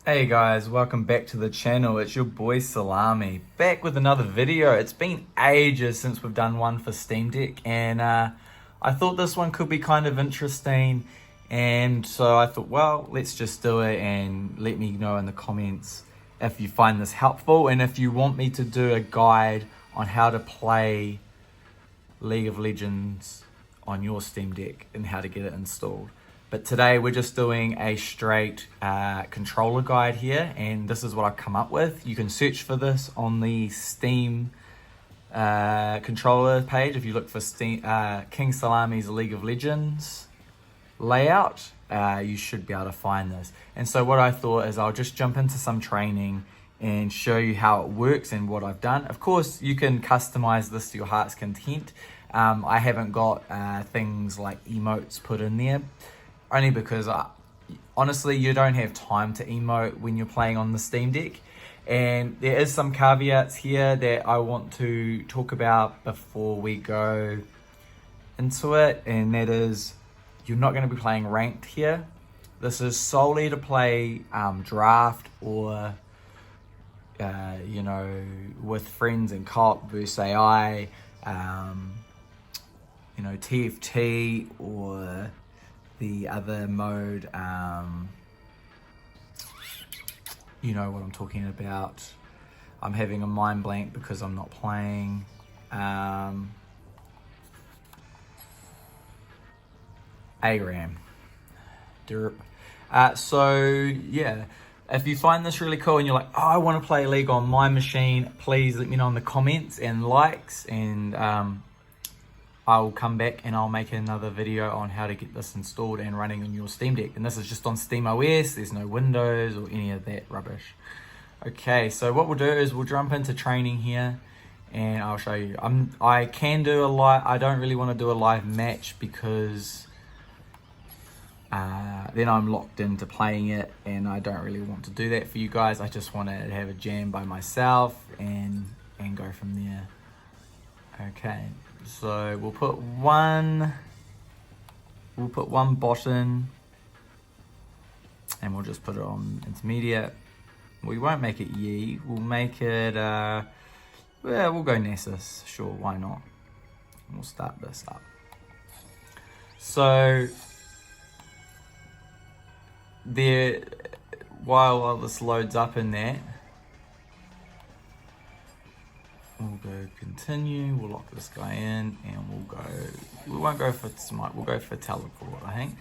Hey guys, welcome back to the channel. It's your boy Salami, back with another video. It's been ages since we've done one for Steam Deck, and I thought this one could be kind of interesting, and so I thought, well, let's just do it, and let me know in the comments if you find this helpful, and if you want me to do a guide on how to play League of Legends on your Steam Deck and how to get it installed. But today we're just doing a straight controller guide here, and this is what I've come up with. You can search for this on the Steam controller page. If you look for King Salami's League of Legends layout, you should be able to find this. And so what I thought is I'll just jump into some training and show you how it works and what I've done. Of course, you can customize this to your heart's content. I haven't got things like emotes put in there, only because honestly, you don't have time to emote when you're playing on the Steam Deck. And there is some caveats here that I want to talk about before we go into it, and that is, you're not going to be playing ranked here. This is solely to play draft or you know, with friends and co-op versus AI, you know, TFT or the other mode, you know what I'm talking about. I'm having a mind blank because I'm not playing. ARAM. Derp. So yeah, if you find this really cool and you're like, oh, I want to play League on my machine, please let me know in the comments and likes, and I'll come back and I'll make another video on how to get this installed and running on your Steam Deck. And this is just on Steam OS, there's no Windows or any of that rubbish. Okay, so what we'll do is we'll jump into training here and I'll show you. I can do a live, I don't really want to do a live match because then I'm locked into playing it, and I don't really want to do that for you guys. I just want to have a jam by myself and go from there. Okay, so we'll put one bot in, and we'll just put it on intermediate. We won't make it Yi, we'll make it well, we'll go Nessus, sure, why not? And we'll start this up. So there, while this loads up in that, we'll go continue, we'll lock this guy in, and we won't go for smite, we'll go for teleport, I think.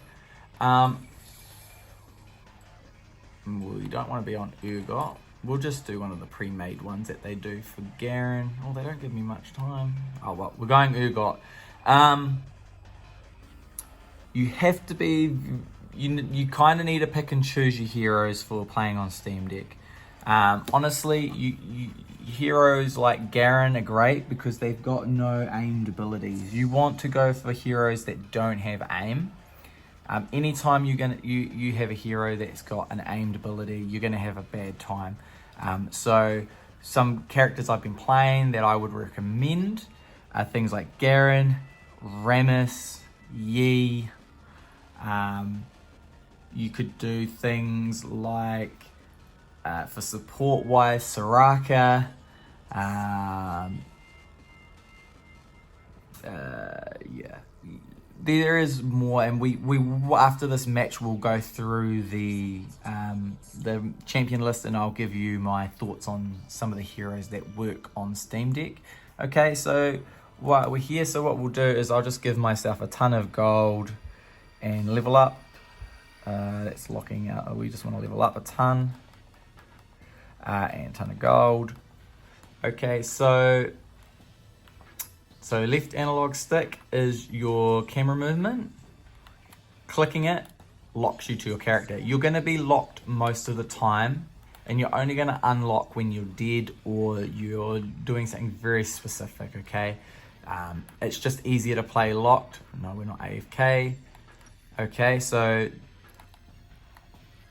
We don't want to be on Urgot. We'll just do one of the pre-made ones that they do for Garen. Oh, they don't give me much time. Oh well, we're going Urgot. You have to be, you kind of need to pick and choose your heroes for playing on Steam Deck. Honestly, heroes like Garen are great because they've got no aimed abilities. You want to go for heroes that don't have aim. Anytime you have a hero that's got an aimed ability, you're gonna have a bad time. So some characters I've been playing that I would recommend are things like Garen, Rammus, Yi. You could do things like, for support wise, Soraka. Yeah, there is more, and we after this match we'll go through the champion list, and I'll give you my thoughts on some of the heroes that work on Steam Deck. Okay, so while we're here, so what we'll do is I'll just give myself a ton of gold and level up. That's locking out. We just want to level up a ton and a ton of gold. Okay, so left analog stick is your camera movement. Clicking it locks you to your character. You're going to be locked most of the time, and you're only going to unlock when you're dead or you're doing something very specific, okay? It's just easier to play locked. No, we're not AFK. Okay, so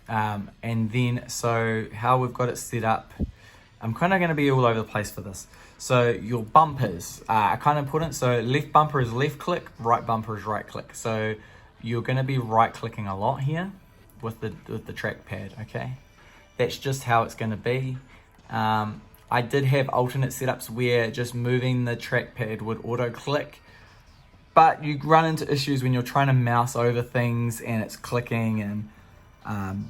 and then, so how we've got it set up, I'm kind of going to be all over the place for this. So your bumpers are kind of important. So left bumper is left click, right bumper is right click. So you're going to be right clicking a lot here with the trackpad, okay? That's just how it's going to be. I did have alternate setups where just moving the trackpad would auto click, but you run into issues when you're trying to mouse over things and it's clicking, and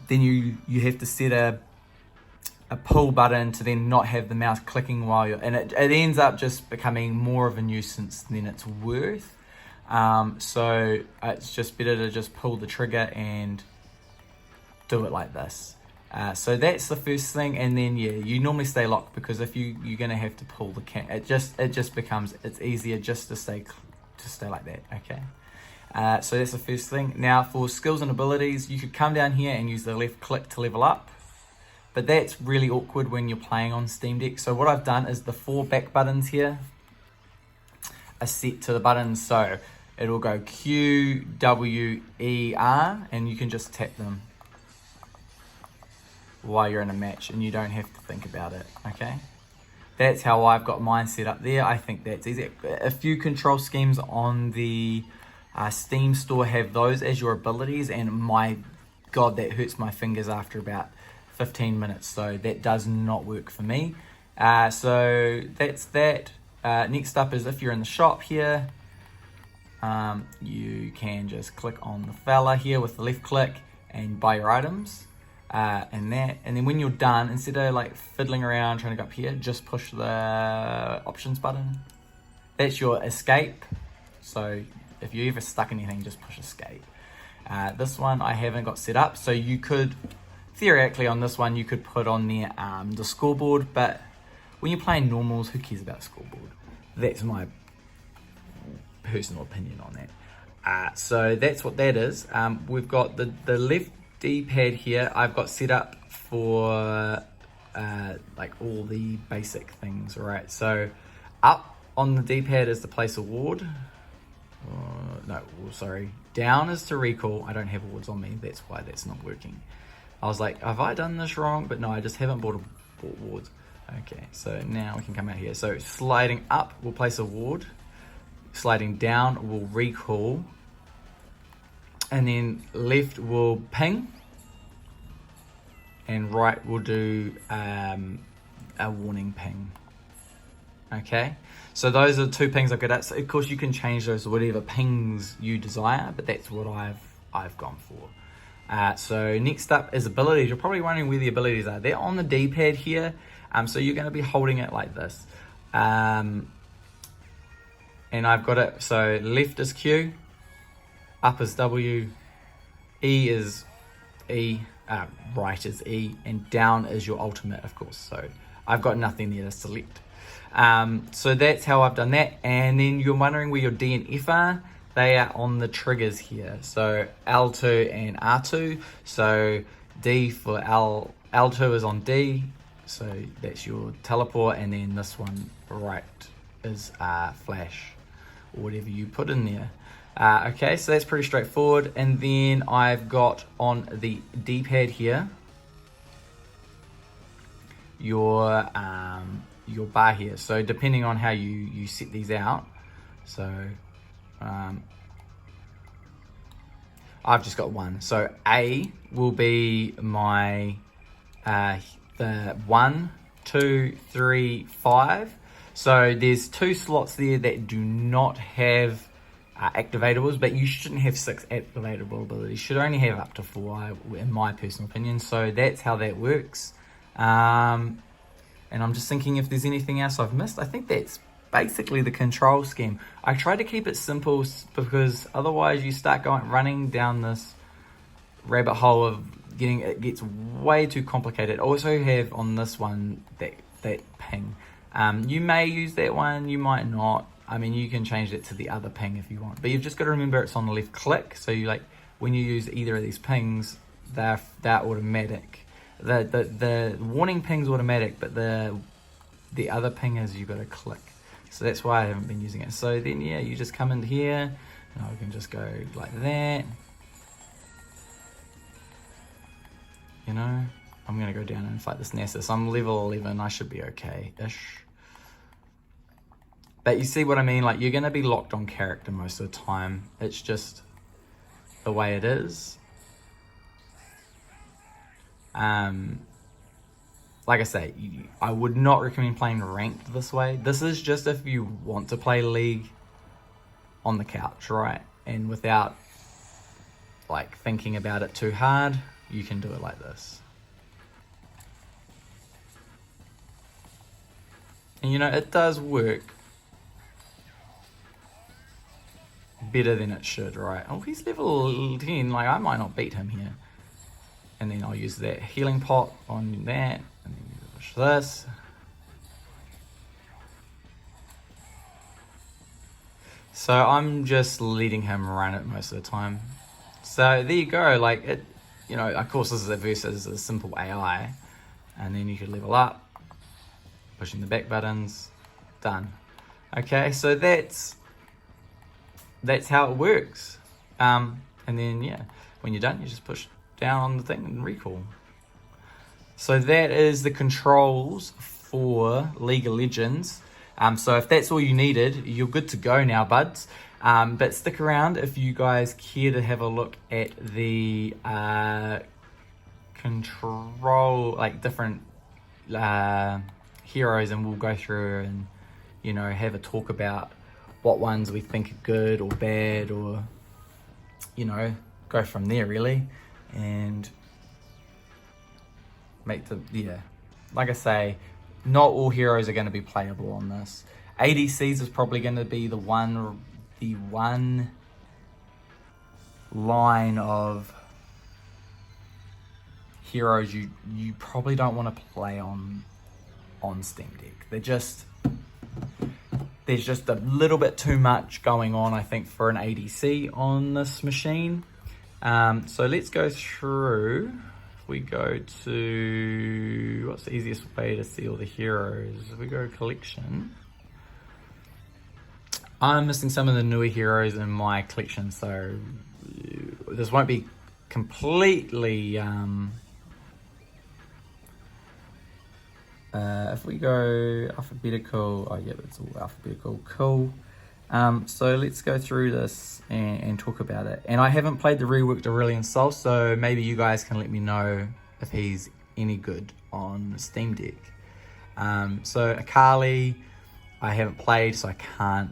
then you have to set a pull button to then not have the mouse clicking while you're, and it ends up just becoming more of a nuisance than it's worth. So it's just better to just pull the trigger and do it like this. So that's the first thing, and then you normally stay locked, because if you're gonna have to pull the it just becomes, it's easier just to stay like that. Okay. So that's the first thing. Now for skills and abilities, you could come down here and use the left click to level up, but that's really awkward when you're playing on Steam Deck. So what I've done is the 4 back buttons here are set to the buttons, so it'll go Q, W, E, R, and you can just tap them while you're in a match, and you don't have to think about it. Okay, that's how I've got mine set up there. I think that's easy. A few control schemes on the Steam store have those as your abilities, and my god, that hurts my fingers after about 15 minutes, so that does not work for me. So that's that. Next up is if you're in the shop here, you can just click on the fella here with the left click and buy your items. And then when you're done, instead of like fiddling around trying to go up here, just push the options button. That's your escape. So if you're ever stuck in anything, just push escape. This one I haven't got set up, so you could theoretically on this one you could put on there the scoreboard, but when you're playing normals, who cares about scoreboard? That's my personal opinion on that. So that's what that is. We've got the left D-pad here I've got set up for like all the basic things, right? So up on the D-pad is to place a ward. Down is to recall. I don't have wards on me, that's why that's not working. I was like, have I done this wrong? But no, I just haven't bought wards. Okay, so now we can come out here. So sliding up will place a ward, sliding down will recall, and then left will ping, and right will do a warning ping. Okay, so those are the 2 pings I've got at. So of course you can change those to whatever pings you desire, but that's what I've gone for. So next up is abilities. You're probably wondering where the abilities are. They're on the D-pad here. So you're going to be holding it like this. And I've got it, so left is Q, up is W, E is E, right is E, and down is your ultimate, of course. So I've got nothing there to select. So that's how I've done that. And then you're wondering where your D and F are. They are on the triggers here. So L2 and R2. So D for L2 is on D. So that's your teleport, and then this one right is flash, or whatever you put in there. Okay, so that's pretty straightforward. And then I've got on the D-pad here your bar here. So depending on how you set these out, so I've just got one. So A will be my the 1, 2, 3, 5. So there's 2 slots there that do not have activatables, but you shouldn't have 6 activatable abilities. You should only have up to 4, in my personal opinion. So that's how that works. And I'm just thinking if there's anything else I've missed. I think that's basically the control scheme. I try to keep it simple because otherwise you start running down this rabbit hole of it gets way too complicated. I also have on this one that ping. You may use that one, you might not. I mean, you can change it to the other ping if you want, but you've just got to remember it's on the left click. So you when you use either of these pings, they're automatic. The warning ping's automatic, but the other ping is you got to click. So that's why I haven't been using it. So then you just come in here, and I can just go like that. You know, I'm gonna go down and fight this Nessus. I'm level 11, I should be okay-ish. But you see what I mean? Like, you're gonna be locked on character most of the time. It's just the way it is. like I say, I would not recommend playing ranked this way. This is just if you want to play League on the couch, right? And without like thinking about it too hard, you can do it like this. And you know, it does work better than it should, right? Oh, he's level 10, like I might not beat him here. And then I'll use that healing pot on that, and then push this. So I'm just letting him run it most of the time. So there you go, like it, you know, of course this is versus a simple AI. And then you could level up, pushing the back buttons, done. Okay, so that's how it works. And then yeah, when you're done, you just push down on the thing and recall. So that is the controls for League of Legends. So if that's all you needed, you're good to go now, buds. But stick around if you guys care to have a look at the control, like different heroes, and we'll go through and, you know, have a talk about what ones we think are good or bad, or, you know, go from there really. And make the, yeah, like I say, not all heroes are going to be playable on this. ADCs is probably going to be the one line of heroes you probably don't want to play on Steam Deck. There's just a little bit too much going on, I think, for an ADC on this machine. So let's go through. We go to, what's the easiest way to see all the heroes? We go collection. I'm missing some of the newer heroes in my collection, so this won't be completely, if we go alphabetical, oh yeah, it's all alphabetical, cool. So let's go through this and talk about it. And I haven't played the reworked Aurelion Sol, so maybe you guys can let me know if he's any good on Steam Deck. So Akali, I haven't played, so I can't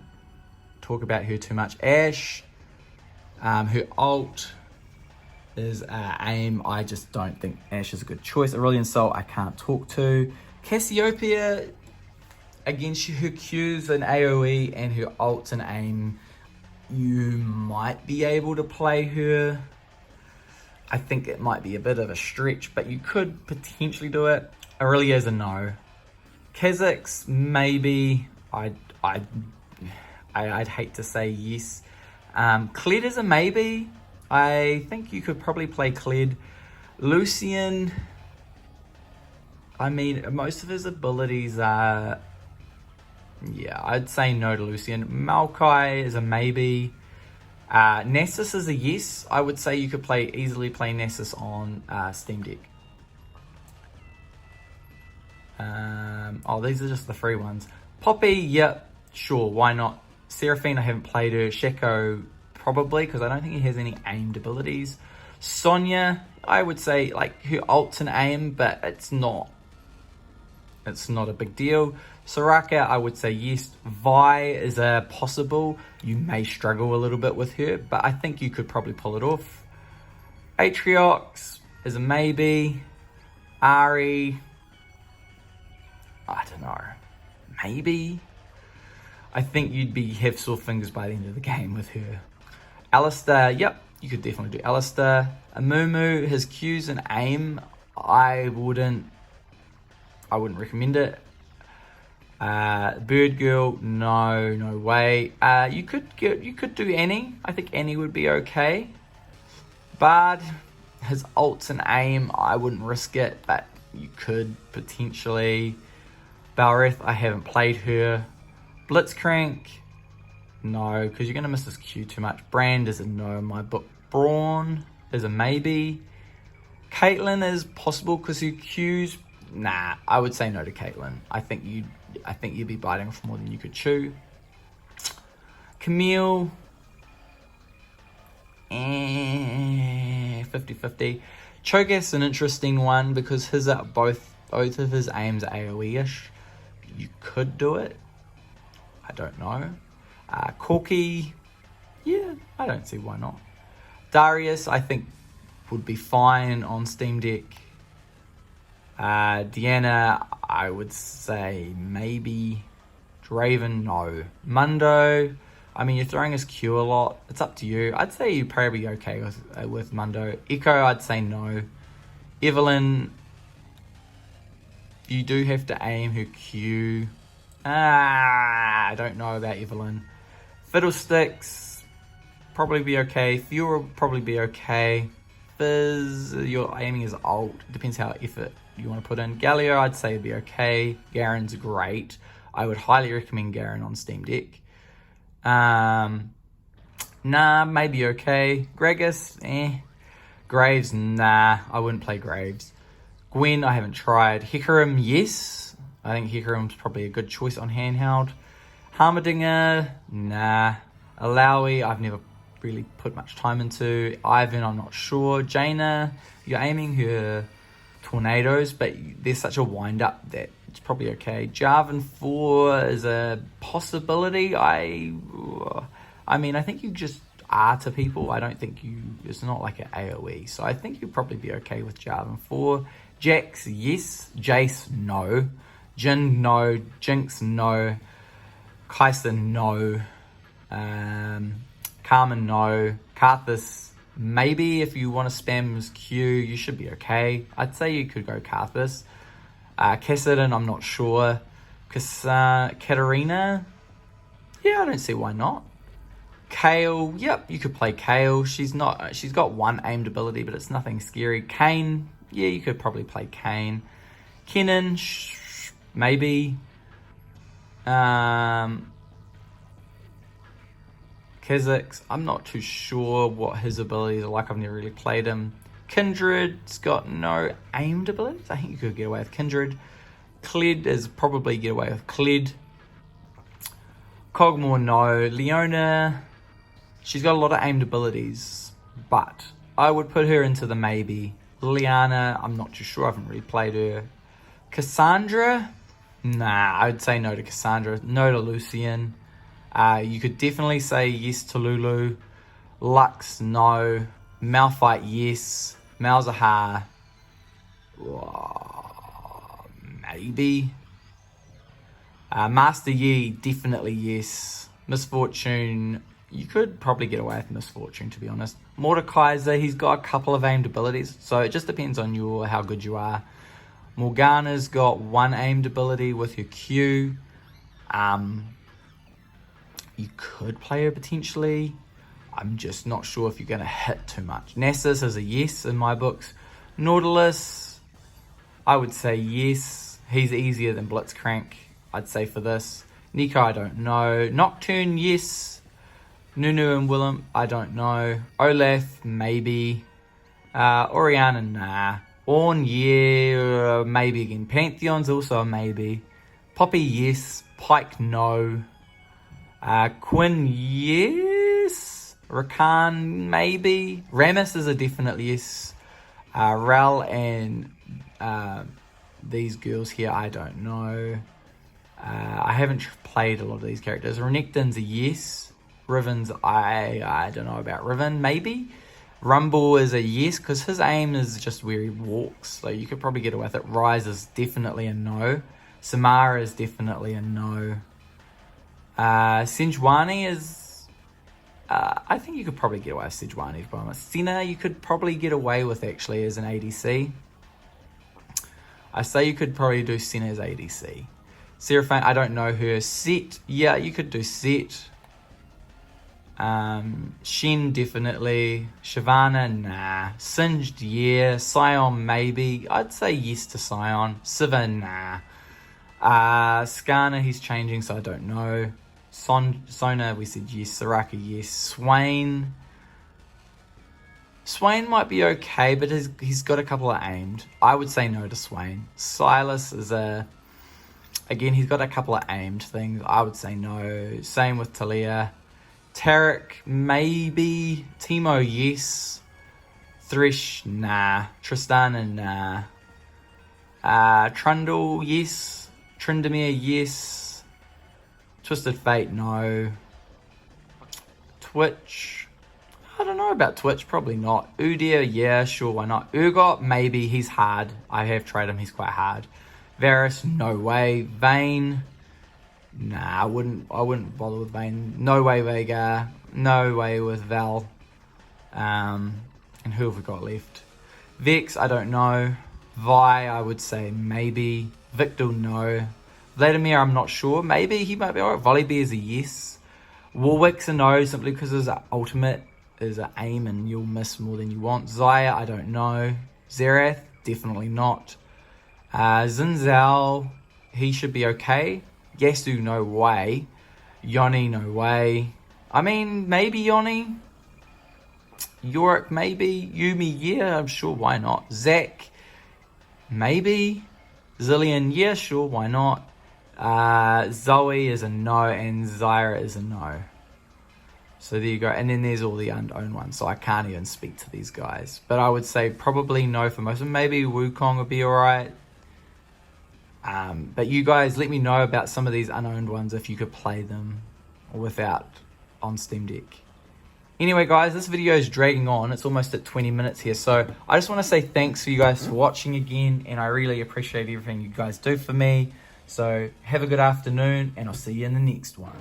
talk about her too much. Ashe, her ult is aim. I just don't think Ashe is a good choice. Aurelion Sol, I can't talk to. Cassiopeia, against her Qs and AoE and her ults and aim, you might be able to play her. I think it might be a bit of a stretch, but you could potentially do it. Aurelia's a no. Kha'Zix, maybe. I'd hate to say yes. Kled is a maybe. I think you could probably play Kled. Lucian, I mean, most of his abilities are, yeah, I'd say no to Lucian. Maokai is a maybe. Nessus is a yes. I would say you could easily play Nessus on Steam Deck. These are just the free ones. Poppy, yep, sure, why not? Seraphine, I haven't played her. Shaco, probably, because I don't think he has any aimed abilities. Sonya, I would say, like, her ult's an aim, but it's not a big deal. Soraka, I would say yes. Vi is a possible. You may struggle a little bit with her, but I think you could probably pull it off. Atriox is a maybe. Ari, I don't know, maybe. I think you'd have sore fingers by the end of the game with her. Alistair, yep, you could definitely do Alistair. Amumu, his Qs and aim, I wouldn't recommend it. Bird Girl, no way. You could do Annie. I think Annie would be okay. Bard, his ults and aim, I wouldn't risk it, but you could potentially. Balrith, I haven't played her. Blitzcrank, no, because you're gonna miss this Q too much. Brand is a no in my book. Braun is a maybe. Caitlyn is possible because her Qs. Nah, I would say no to Caitlyn. I think you'd be biting off more than you could chew. Camille, 50-50. Cho'Gath's an interesting one because his are both Both of his aims are AoE-ish. You could do it. I don't know. Corky, yeah, I don't see why not. Darius, I think, would be fine on Steam Deck. Deanna, I would say maybe. Draven, no. Mundo, I mean, you're throwing his Q a lot. It's up to you. I'd say you'd probably be okay with Mundo. Echo, I'd say no. Evelyn, you do have to aim her Q. I don't know about Evelyn. Fiddlesticks, probably be okay. Fuel will probably be okay. Fizz, your aiming is alt. Depends how effort you want to put in. Galio, I'd say it'd be okay. Garen's great. I would highly recommend Garen on Steam Deck. Nah, maybe okay. Gragas, Graves, nah, I wouldn't play Graves. Gwen, I haven't tried. Hecarim, yes. I think Hecarim's probably a good choice on handheld. Harmadinger, nah. Alawi, I've never really put much time into. Ivan, I'm not sure. Jaina, you're aiming her tornadoes, but there's such a wind-up that it's probably okay. Jarvan 4 is a possibility. I mean, I think you just are to people. I don't think it's not like an AoE. So I think you'd probably be okay with Jarvan 4. Jax, yes. Jace, no. Jin, no. Jinx, no. Kai'Sa, no. Carmen, no. Karthus, maybe if you want to spam his Q, you should be okay. I'd say you could go Karthus. Kassadin, I'm not sure. Katarina, yeah, I don't see why not. Kale, yep, you could play Kale. She's got one aimed ability, but it's nothing scary. Kane, yeah, you could probably play Kane. Kennen, maybe. Kha'Zix, I'm not too sure what his abilities are like. I've never really played him. Kindred's got no aimed abilities. I think you could get away with Kindred. Kled is probably get away with Kled. Cogmore, no. Leona, she's got a lot of aimed abilities, but I would put her into the maybe. Liliana, I'm not too sure. I haven't really played her. Cassandra, nah, I would say no to Cassandra. No to Lucian. You could definitely say yes to Lulu. Lux, no. Malphite, yes. Malzahar, maybe. Master Yi, definitely yes. Misfortune, you could probably get away with Misfortune, to be honest. Mordekaiser, he's got a couple of aimed abilities, so it just depends on how good you are. Morgana's got one aimed ability with your Q. You could play her potentially. I'm just not sure if you're going to hit too much. Nessus is a yes in my books. Nautilus, I would say yes. He's easier than Blitzcrank, I'd say, for this. Nico, I don't know. Nocturne, yes. Nunu and Willem, I don't know. Olaf, maybe. Oriana, nah. Ornn, yeah, maybe again. Pantheon's also a maybe. Poppy, yes. Pike, no. Quinn, yes. Rakan, maybe. Rammus is a definite yes. Rel and these girls here, I don't know. I haven't played a lot of these characters. Renekton's a yes. Riven's, I don't know about Riven, maybe. Rumble is a yes, because his aim is just where he walks, so you could probably get away with it. Rise is definitely a no. Samara is definitely a no. Sejuani is... I think you could probably get away with Sejuani. Senna, you could probably get away with, actually, as an ADC. I say you could probably do Senna as ADC. Seraphine, I don't know her. Set, yeah, you could do Set. Shen, definitely. Shyvana, nah. Singed, yeah. Sion, maybe. I'd say yes to Sion. Siva, nah. Skarner, he's changing, so I don't know. Sona, we said yes. Soraka, yes. Swain might be okay, but he's got a couple of aimed. I would say no to Swain. Silas is again, he's got a couple of aimed things. I would say no. Same with Talia. Tarek, maybe. Timo, yes. Thresh, nah. Tristana, nah. Trundle, yes. Tryndamere, yes. Twisted Fate, no. Twitch, I don't know about Twitch, probably not. Udyr, yeah, sure, why not? Urgot, maybe, he's hard. I have tried him, he's quite hard. Varus, no way. Vayne, nah, I wouldn't bother with Vayne. No way Veigar, no way with Val. And who have we got left? Vex, I don't know. Vi, I would say maybe. Victor, no. Vladimir, I'm not sure. Maybe he might be alright. Volibear is a yes. Warwick's a no, simply because his ultimate is an aim and you'll miss more than you want. Xayah, I don't know. Xerath, definitely not. Xin Zhao, he should be okay. Yasu, no way. Yoni, no way. I mean, maybe Yoni. Yorick, maybe. Yumi, yeah, I'm sure, why not? Zac, maybe. Zillion, yeah, sure, why not? Zoe is a no, and Zyra is a no. So there you go. And then there's all the unknown ones, so I can't even speak to these guys. But I would say probably no for most of them. Maybe Wukong would be alright. But you guys, let me know about some of these unowned ones if you could play them without on Steam Deck. Anyway, guys, this video is dragging on. It's almost at 20 minutes here. So I just want to say thanks for you guys for watching again. And I really appreciate everything you guys do for me. So have a good afternoon, and I'll see you in the next one.